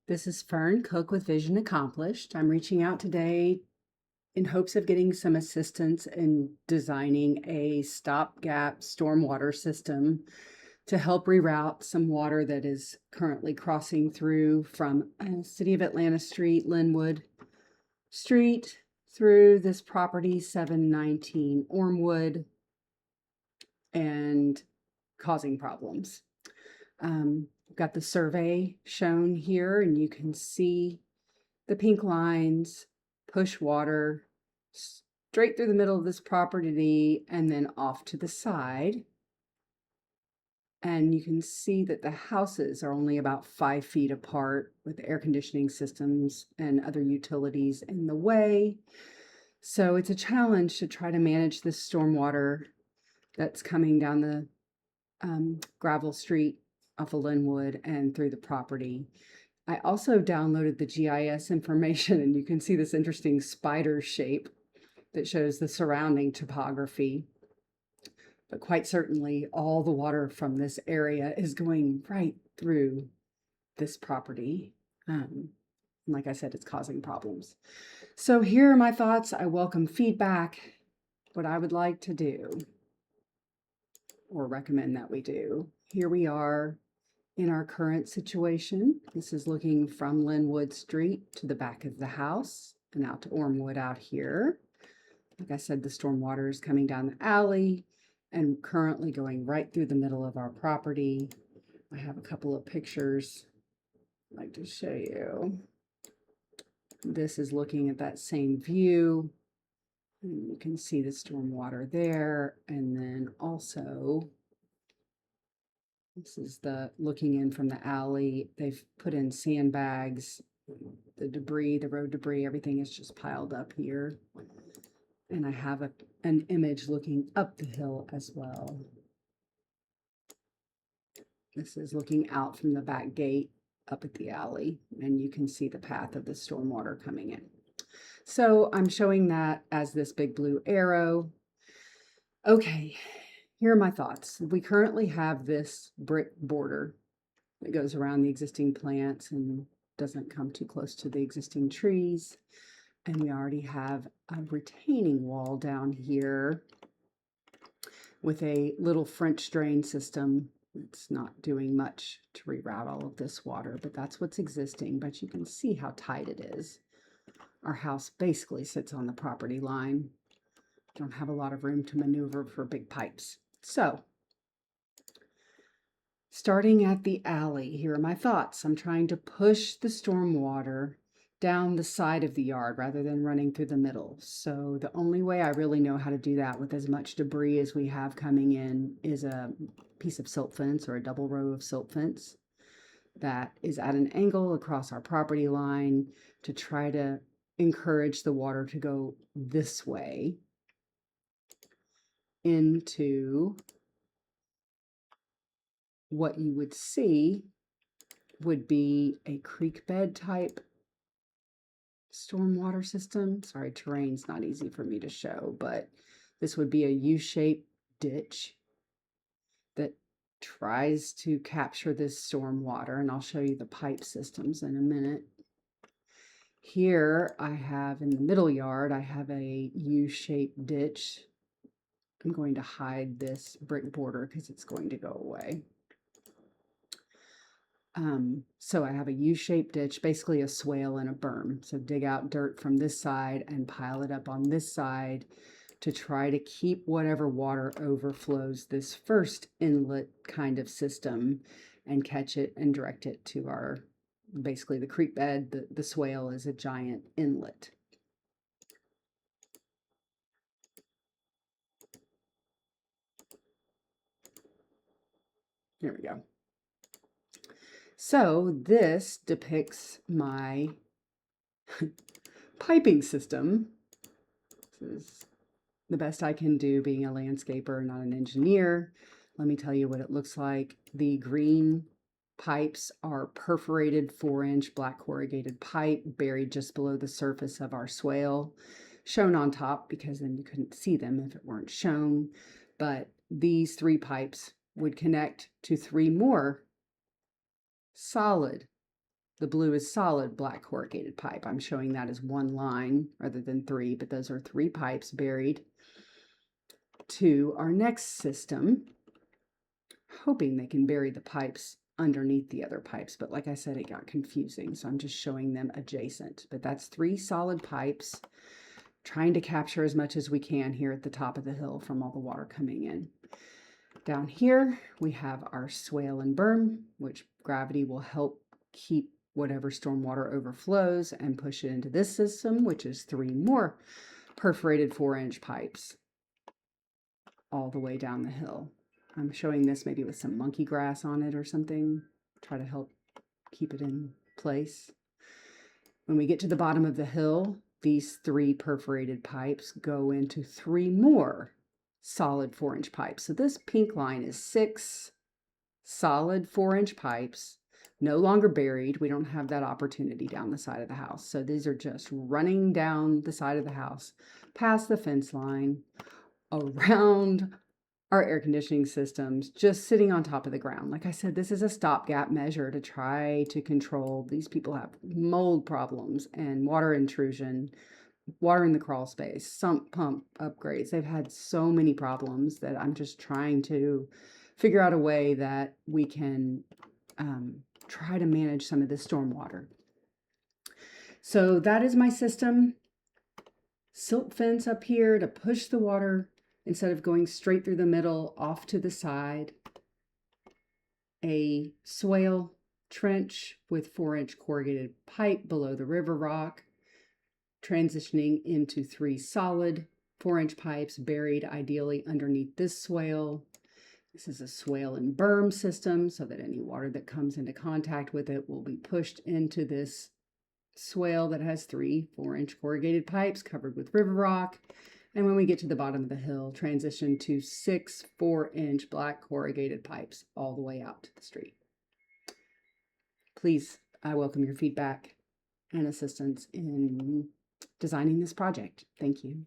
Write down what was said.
This is Fern, Cook with Vision Accomplished. I'm reaching out today in hopes of getting some assistance in designing a stopgap stormwater system to help reroute some water that is currently crossing through from City of Atlanta Street, Linwood Street, through this property 719 Ormwood, and causing problems. Got the survey shown here, and you can see the pink lines push water straight through the middle of this property and then off to the side. And you can see that the houses are only about 5 feet apart with air conditioning systems and other utilities in the way. So it's a challenge to try to manage this stormwater that's coming down the gravel street off of Linwood and through the property. I also downloaded the GIS information, and you can see this interesting spider shape that shows the surrounding topography. But quite certainly all the water from this area is going right through this property. Like I said, it's causing problems. So here are my thoughts. I welcome feedback. What I would like to do, or recommend that we do. Here we are in our current situation. This is looking from Linwood Street to the back of the house and out to Ormwood out here. Like I said, the stormwater is coming down the alley and currently going right through the middle of our property. I have a couple of pictures I'd like to show you. This is looking at that same view. And you can see the stormwater there. And then also, this is the looking in from the alley. They've put in sandbags. The debris, the road debris, everything is just piled up here. And I have an image looking up the hill as well. This is looking out from the back gate up at the alley, and you can see the path of the stormwater coming in. So I'm showing that as this big blue arrow. Okay, here are my thoughts. We currently have this brick border that goes around the existing plants and doesn't come too close to the existing trees. And we already have a retaining wall down here with a little French drain system. It's not doing much to reroute all of this water, but that's what's existing. But you can see how tight it is. Our house basically sits on the property line. Don't have a lot of room to maneuver for big pipes. So, starting at the alley, here are my thoughts. I'm trying to push the storm water down the side of the yard rather than running through the middle. So the only way I really know how to do that with as much debris as we have coming in is a piece of silt fence or a double row of silt fence that is at an angle across our property line to try to encourage the water to go this way into what you would see would be a creek bed type stormwater system. Sorry, terrain's not easy for me to show, but this would be a U-shaped ditch that tries to capture this storm water, and I'll show you the pipe systems in a minute. Here I have in the middle yard, I have a U-shaped ditch. I'm going to hide this brick border because it's going to go away. So I have a U-shaped ditch, basically a swale and a berm. So dig out dirt from this side and pile it up on this side to try to keep whatever water overflows this first inlet kind of system and catch it and direct it to our, basically the creek bed. The swale is a giant inlet. Here we go. So this depicts my piping system. This is the best I can do being a landscaper, not an engineer. Let me tell you what it looks like. The green pipes are perforated 4-inch black corrugated pipe buried just below the surface of our swale, shown on top because then you couldn't see them if it weren't shown. But these 3 pipes would connect to 3 more solid The blue is solid black corrugated pipe. I'm showing that as one line rather than three, but those are 3 pipes buried to our next system, hoping they can bury the pipes underneath the other pipes. But like I said, it got confusing, so I'm just showing them adjacent. But that's 3 solid pipes, trying to capture as much as we can here at the top of the hill from all the water coming in. Down here, we have our swale and berm, which gravity will help keep whatever stormwater overflows and push it into this system, which is 3 more perforated 4-inch pipes all the way down the hill. I'm showing this maybe with some monkey grass on it or something, try to help keep it in place. When we get to the bottom of the hill, these 3 perforated pipes go into 3 more solid 4-inch pipes. So this pink line is 6 solid 4-inch pipes, no longer buried. We don't have that opportunity down the side of the house. So these are just running down the side of the house, past the fence line, around our air conditioning systems, just sitting on top of the ground. Like I said, this is a stopgap measure to try to control. These people have mold problems and water intrusion, water in the crawl space, sump pump upgrades. They've had so many problems that I'm just trying to figure out a way that we can try to manage some of the stormwater. So that is my system. Silt fence up here to push the water instead of going straight through the middle, off to the side. A swale trench with 4-inch corrugated pipe below the river rock, transitioning into 3 solid 4-inch pipes buried ideally underneath this swale. This is a swale and berm system so that any water that comes into contact with it will be pushed into this swale that has 3 4-inch corrugated pipes covered with river rock. And when we get to the bottom of the hill, transition to 6 4-inch black corrugated pipes all the way out to the street. Please, I welcome your feedback and assistance in designing this project. Thank you.